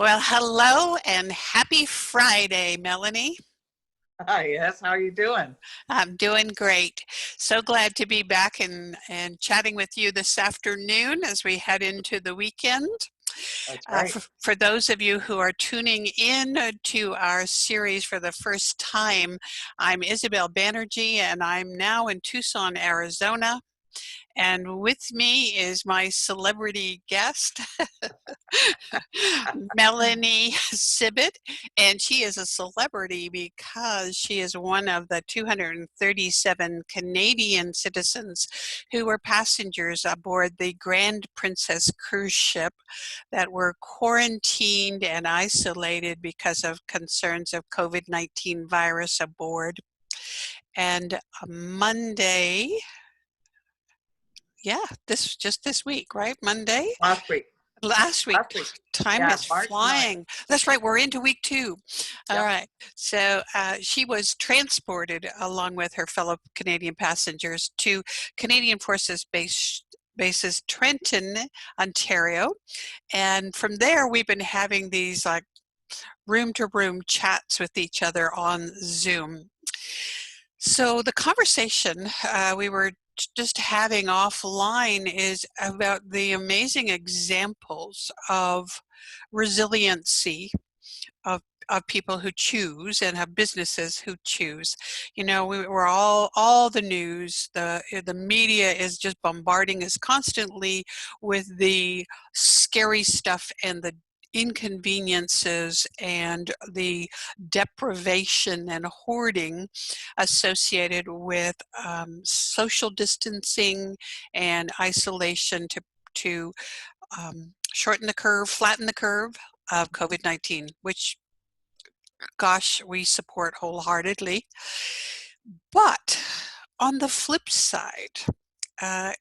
Well, hello and happy Friday, Melanie. Hi, yes. How are you doing? I'm doing great. So glad to be back and chatting with you this afternoon as we head into the weekend. That's right. For those of you who are tuning in to our series for the first time, I'm Isabel Banerjee and I'm now in Tucson, Arizona. And with me is my celebrity guest, Melanie Sibbitt, and she is a celebrity because she is one of the 237 Canadian citizens who were passengers aboard the Grand Princess cruise ship that were quarantined and isolated because of concerns of COVID-19 virus aboard. And Monday, yeah, this week, right? Monday? Last week. Last week. Last week. Time Yeah, is March 9th. flying. That's right, we're into week 2. All Yep. right. So she was transported along with her fellow Canadian passengers to Canadian Forces Bases Trenton, Ontario. And from there, we've been having these like room-to-room chats with each other on Zoom. So the conversation we were just having offline is about the amazing examples of resiliency of people who choose and have businesses who choose. You know, we're all the news, the media is just bombarding us constantly with the scary stuff and the inconveniences and the deprivation and hoarding associated with social distancing and isolation to shorten the curve, flatten the curve of COVID-19, which, gosh, we support wholeheartedly. But on the flip side,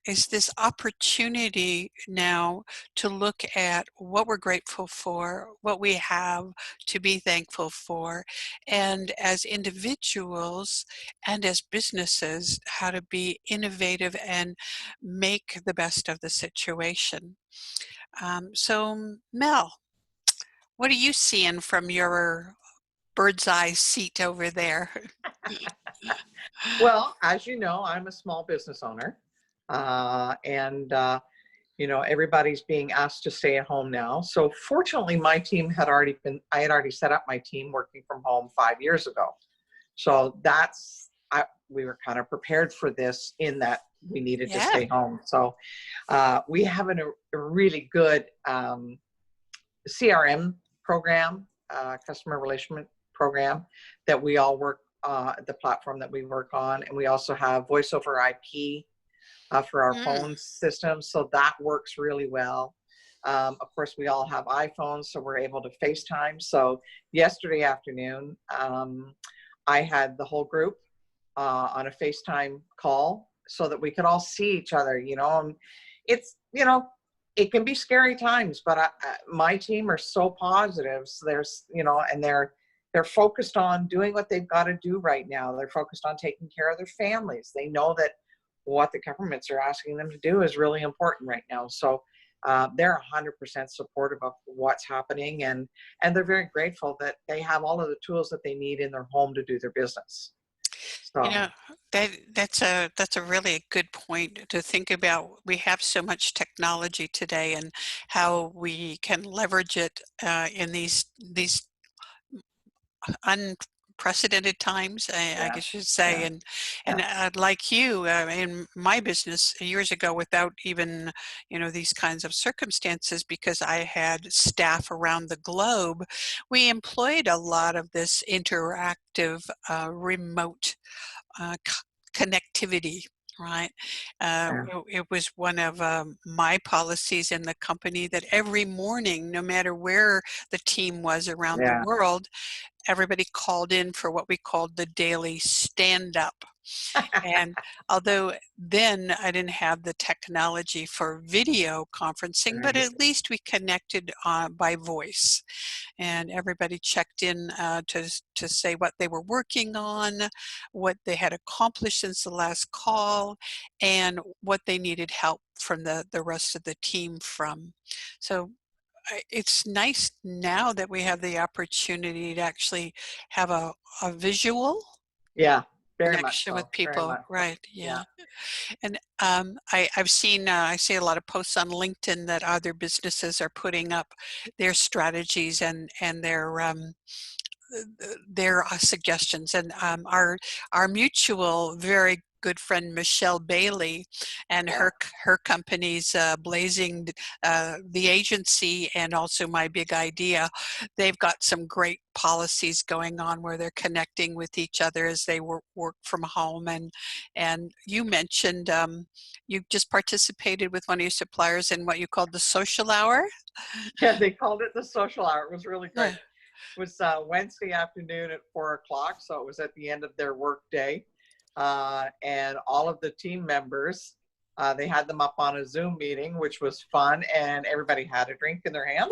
is this opportunity now to look at what we're grateful for, what we have to be thankful for, and as individuals and as businesses, how to be innovative and make the best of the situation. So, Mel, what are you seeing from your bird's eye seat over there? Well, as you know, I'm a small business owner. And everybody's being asked to stay at home now. So fortunately, I had already set up my team working from home 5 years ago. So we were kind of prepared for this in that we needed to Yeah. stay home. So we have a really good CRM program, customer relationship program that we all work the platform that we work on, and we also have voice over IP for our Mm. phone system, so that works really well. Of course, we all have iPhones, so we're able to FaceTime. So yesterday afternoon, I had the whole group on a FaceTime call so that we could all see each other. It's it can be scary times, but my team are so positive. So and they're focused on doing what they've got to do right now. They're focused on taking care of their families. They know that what the governments are asking them to do is really important right now. So they're 100% supportive of what's happening, and they're very grateful that they have all of the tools that they need in their home to do their business. You So know, that's a really good point to think about. We have so much technology today, and how we can leverage it in these unprecedented times, I yeah, guess you should say. yeah, And yeah. like you, in my business years ago, without even these kinds of circumstances, because I had staff around the globe, we employed a lot of this interactive remote connectivity, right? Yeah. It was one of my policies in the company that every morning, no matter where the team was around the Yeah. world, everybody called in for what we called the daily stand-up. And although then I didn't have the technology for video conferencing, but Right. at least we connected by voice, and everybody checked in to say what they were working on, what they had accomplished since the last call, and what they needed help from the rest of the team from. So it's nice now that we have the opportunity to actually have a visual Yeah, very much connection so. with Very people, much so. right? Yeah. Yeah. And I've seen, I see a lot of posts on LinkedIn that other businesses are putting up their strategies and their suggestions. And our mutual very good friend Michelle Bailey and Yeah. her companies, Blazing the Agency and also My Big Idea, they've got some great policies going on where they're connecting with each other as they work from home. And you mentioned you just participated with one of your suppliers in what you called the social hour. Yeah, they called it the social hour. It was really great. Yeah. It was Wednesday afternoon at 4 o'clock, so it was at the end of their work day. And all of the team members, they had them up on a Zoom meeting, which was fun, and everybody had a drink in their hand,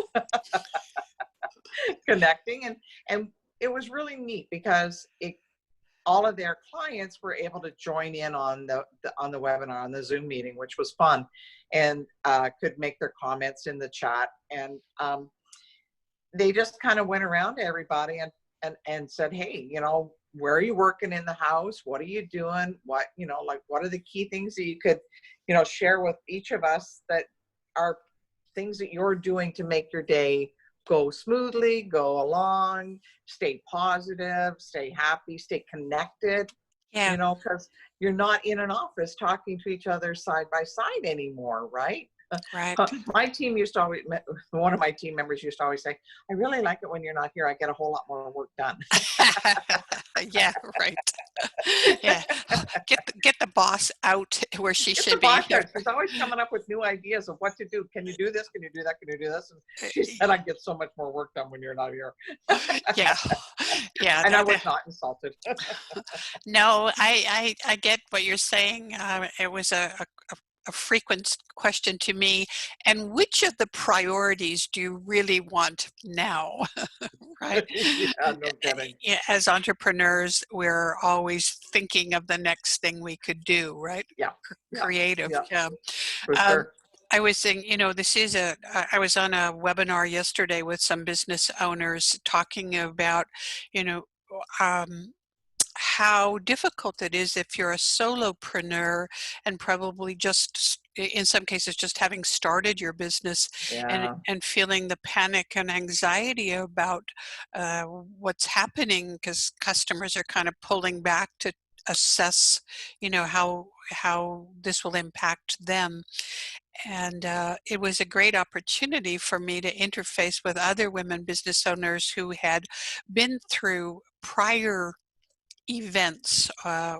connecting, and it was really neat because all of their clients were able to join in on the webinar, on the Zoom meeting, which was fun, and could make their comments in the chat. And they just kind of went around to everybody and said, hey, where are you working in the house? What are you doing? What, like, what are the key things that you could, share with each of us that are things that you're doing to make your day go smoothly, go along, stay positive, stay happy, stay connected, Yeah. because you're not in an office talking to each other side by side anymore, right? Right. My team used to always, one of my team members used to always say, I really like it when you're not here. I get a whole lot more work done. Yeah, right. Yeah. Get the boss out where she It's the should be. boss out. She's always coming up with new ideas of what to do. Can you do this? Can you do that? Can you do this? And she said, I get so much more work done when you're not here. Yeah. Yeah. And I was not insulted. No, I get what you're saying. It was a frequent question to me. And which of the priorities do you really want now? Right? Yeah, no kidding. Yeah, as entrepreneurs, we're always thinking of the next thing we could do, right? Yeah. Yeah. Creative. Yeah, Yeah. for Um, sure. I was saying, I was on a webinar yesterday with some business owners talking about, you know, um, how difficult it is if you're a solopreneur and probably just in some cases just having started your business and Yeah. and feeling the panic and anxiety about what's happening because customers are kind of pulling back to assess how this will impact them. And it was a great opportunity for me to interface with other women business owners who had been through prior events,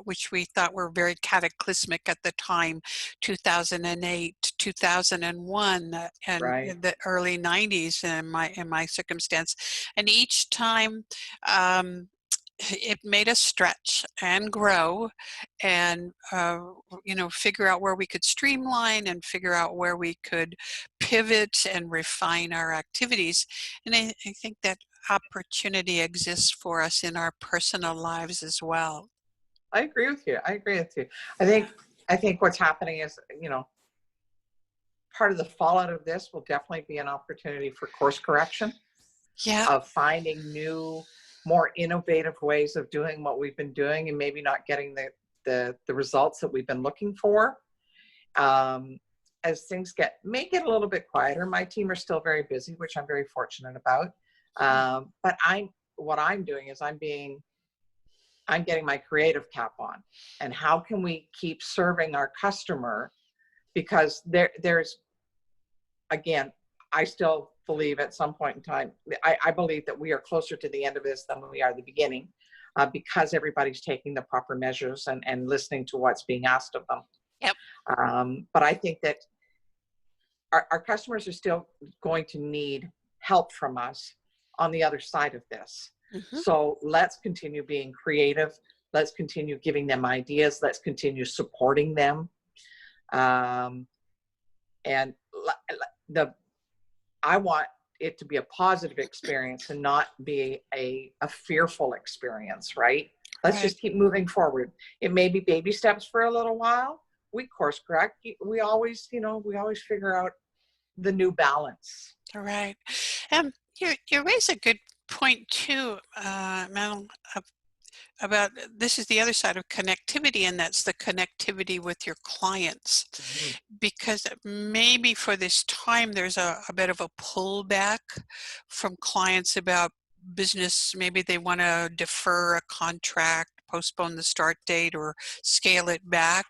which we thought were very cataclysmic at the time, 2008, 2001, and Right. in the early 90s in my circumstance. And each time, it made us stretch and grow and figure out where we could streamline and figure out where we could pivot and refine our activities. And I think that opportunity exists for us in our personal lives as well. I agree with you. I agree with you. I think what's happening is, part of the fallout of this will definitely be an opportunity for course correction, Yeah. of finding new, more innovative ways of doing what we've been doing and maybe not getting the results that we've been looking for. As things may get a little bit quieter, my team are still very busy, which I'm very fortunate about. But what I'm doing is I'm getting my creative cap on, and how can we keep serving our customer? Because there's, again, I still believe at some point in time, I believe that we are closer to the end of this than we are the beginning, because everybody's taking the proper measures and listening to what's being asked of them. Yep. But I think that our customers are still going to need help from us on the other side of this. Mm-hmm. So let's continue being creative. Let's continue giving them ideas. Let's continue supporting them. And I want it to be a positive experience and not be a fearful experience, right? Let's Right. just keep moving forward. It may be baby steps for a little while. We course correct. We always figure out the new balance. All right. You raise a good point too, Mel, about this is the other side of connectivity, and that's the connectivity with your clients. Mhm. Because maybe for this time, there's a bit of a pullback from clients about business. Maybe they want to defer a contract, postpone the start date, or scale it back,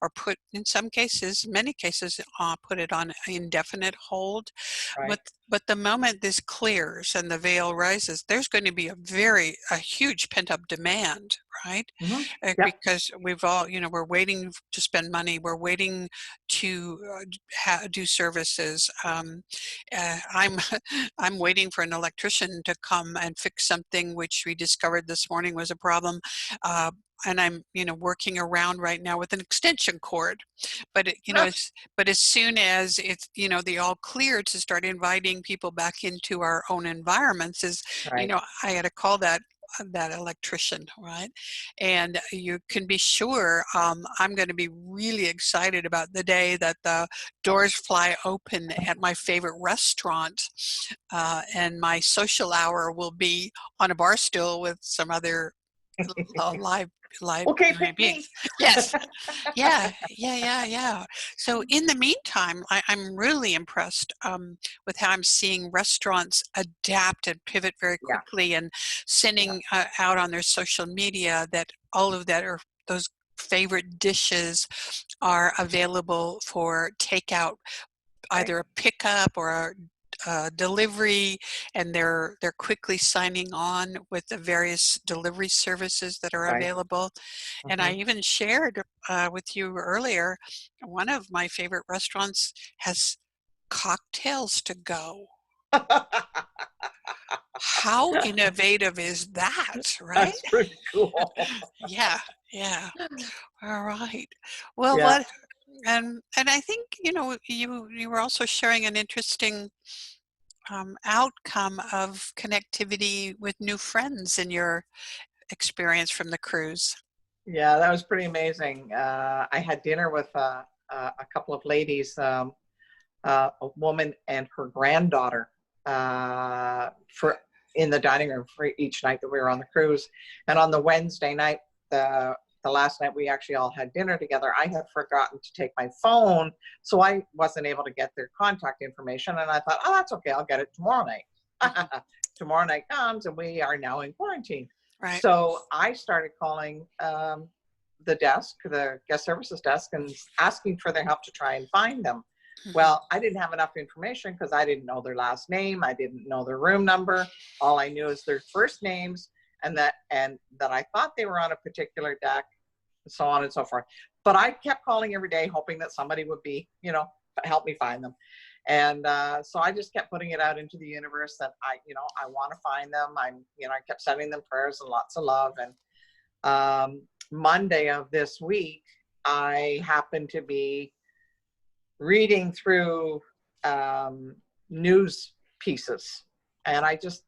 or put, in some cases, many cases, put it on indefinite hold. Right. But but the moment this clears and the veil rises, there's going to be a huge pent up demand, right? Hmm. Yep. Because we've all, we're waiting to spend money. We're waiting to do services. I'm I'm waiting for an electrician to come and fix something which we discovered this morning was a problem. And I'm, working around right now with an extension cord. But, but as soon as it's, the all clear to start inviting people back into our own environments is, Right. I had to call that electrician, right? And you can be sure I'm going to be really excited about the day that the doors fly open at my favorite restaurant, and my social hour will be on a bar stool with some other live Okay, human pick beings. me. Yes. Yeah. So in the meantime, I'm really impressed with how I'm seeing restaurants adapt and pivot very Yeah. quickly, and Yeah. sending out on their social media that all of that are those favorite dishes are available for takeout, Right. either a pickup or a delivery, and they're quickly signing on with the various delivery services that are Right. available. And I Hmm. even shared with you earlier, one of my favorite restaurants has cocktails to go. How innovative is that, right? That's pretty cool. Yeah, yeah. All right. Well, Yeah. what and I think you were also sharing an interesting outcome of connectivity with new friends in your experience from the cruise. Yeah, that was pretty amazing. I had dinner with a couple of ladies, a woman and her granddaughter, for in the dining room for each night that we were on the cruise. And on the Wednesday night, the last night we actually all had dinner together, I had forgotten to take my phone, so I wasn't able to get their contact information. And I thought, oh, that's okay, I'll get it tomorrow night. Tomorrow night comes, and we are now in quarantine. Right. So I started calling the desk, the guest services desk, and asking for their help to try and find them. Mhm. Well, I didn't have enough information because I didn't know their last name. I didn't know their room number. All I knew is their first names, and that I thought they were on a particular deck, and so on and so forth. But I kept calling every day, hoping that somebody would be, help me find them. And so I just kept putting it out into the universe that I want to find them. I kept sending them prayers and lots of love. And Monday of this week, I happened to be reading through news pieces, and I just,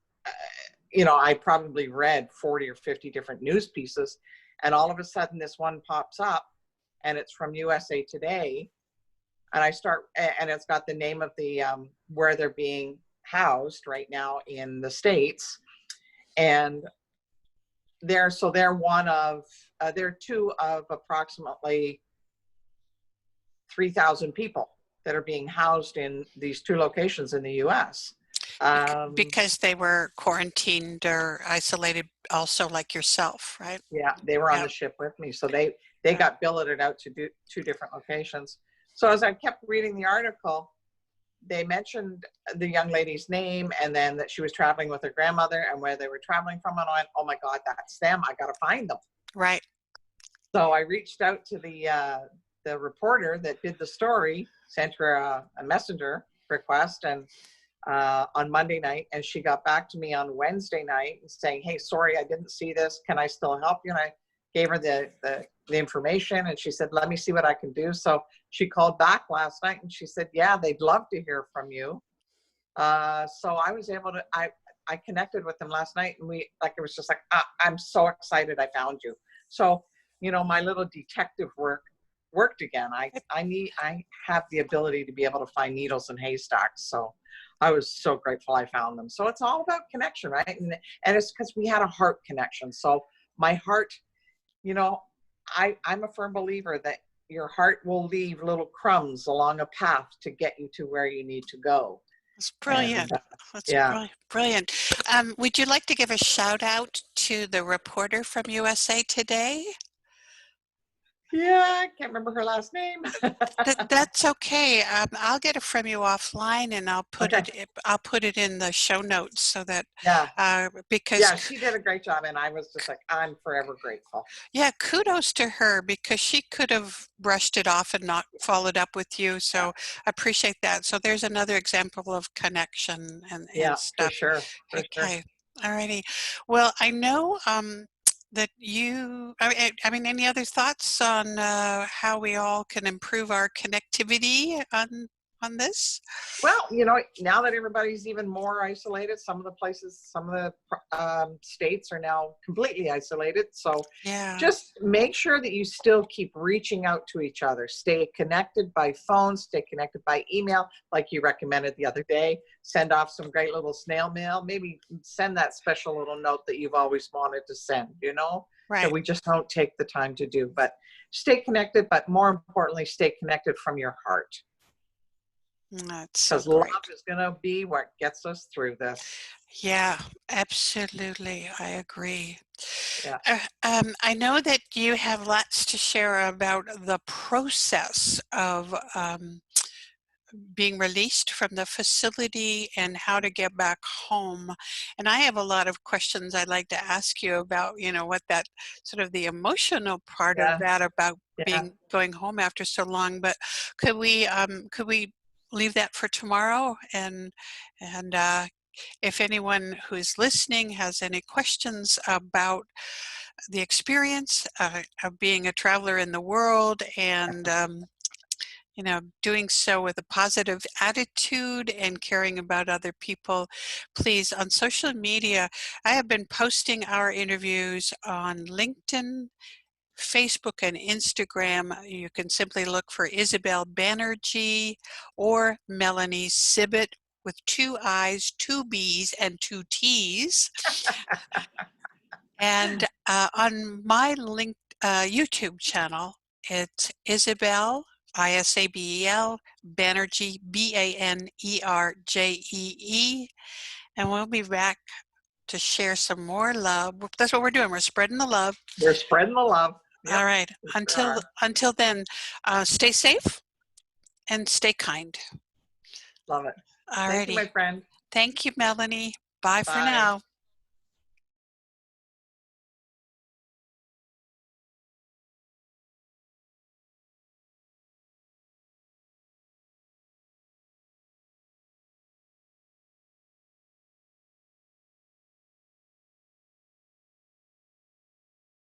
I probably read 40 or 50 different news pieces, and all of a sudden this one pops up, and it's from USA Today, and and it's got the name of the where they're being housed right now in the States, and they're two of approximately 3,000 people that are being housed in these two locations in the U.S. Because they were quarantined or isolated also like yourself, right? Yeah, they were on Yeah. the ship with me, so they got billeted out to do two different locations. So as I kept reading the article, they mentioned the young lady's name, and then that she was traveling with her grandmother and where they were traveling from. And I went, oh my God, that's them. I got to find them. Right. So I reached out to the reporter that did the story, sent her a messenger request, and on Monday night, and she got back to me on Wednesday night saying, hey, sorry, I didn't see this. Can I still help you? And I gave her the information, and she said, let me see what I can do. So she called back last night, and she said, yeah, they'd love to hear from you. So I was able to, I connected with them last night, and it was just like, I'm so excited I found you. So, my little detective work worked again. I have the ability to be able to find needles in haystacks. So I was so grateful I found them. So it's all about connection, right? And it's because we had a heart connection. So my heart, you know, I'm a firm believer that your heart will leave little crumbs along a path to get you to where you need to go. That's And brilliant. That's yeah. brilliant. Would you like to give a shout out to the reporter from USA Today? Yeah, I can't remember her last name. That's okay. I'll get it from you offline, and I'll put Okay. it in the show notes so that Yeah. because Yeah, she did a great job, and I was just like, I'm forever grateful. yeah, kudos to her because she could have brushed it off and not followed up with you. So Yeah, I appreciate that. So there's another example of connection and yeah, for stuff. sure, for sure. Okay. Alrighty. Well, I know that I mean, any other thoughts on how we all can improve our connectivity on this? Well, you know, now that everybody's even more isolated, some of the places, some of the states are now completely isolated. So Yeah. just make sure that you still keep reaching out to each other. Stay connected by phone, stay connected by email, like you recommended the other day. Send off some great little snail mail. Maybe send that special little note that you've always wanted to send, you know, that Right. we just don't take the time to do. But stay connected, but more importantly, stay connected from your heart. That's so Because love great. is going to be what gets us through this. Yeah, absolutely. I agree. Yeah. I know that you have lots to share about the process of being released from the facility and how to get back home. And I have a lot of questions I'd like to ask you about, you know, what that sort of the emotional part of Yeah. that about Yeah. being going home after so long. But could we leave that for tomorrow? And if anyone who's listening has any questions about the experience of being a traveler in the world and you know, doing so with a positive attitude and caring about other people, please, on social media, I have been posting our interviews on LinkedIn, Facebook, and Instagram. You can simply look for Isabel Banerjee or Melanie Sibbitt with 2 I's, 2 B's, and 2 T's. And on my YouTube channel, it's Isabel, Isabel, Banerjee, Banerjee. And we'll be back to share some more love. That's what we're doing. We're spreading the love. We're spreading the love. Yep. All right. We sure are. Until then, stay safe and stay kind. Love it. All Thank you, righty. my friend. Thank you, Melanie. Bye for Bye. now.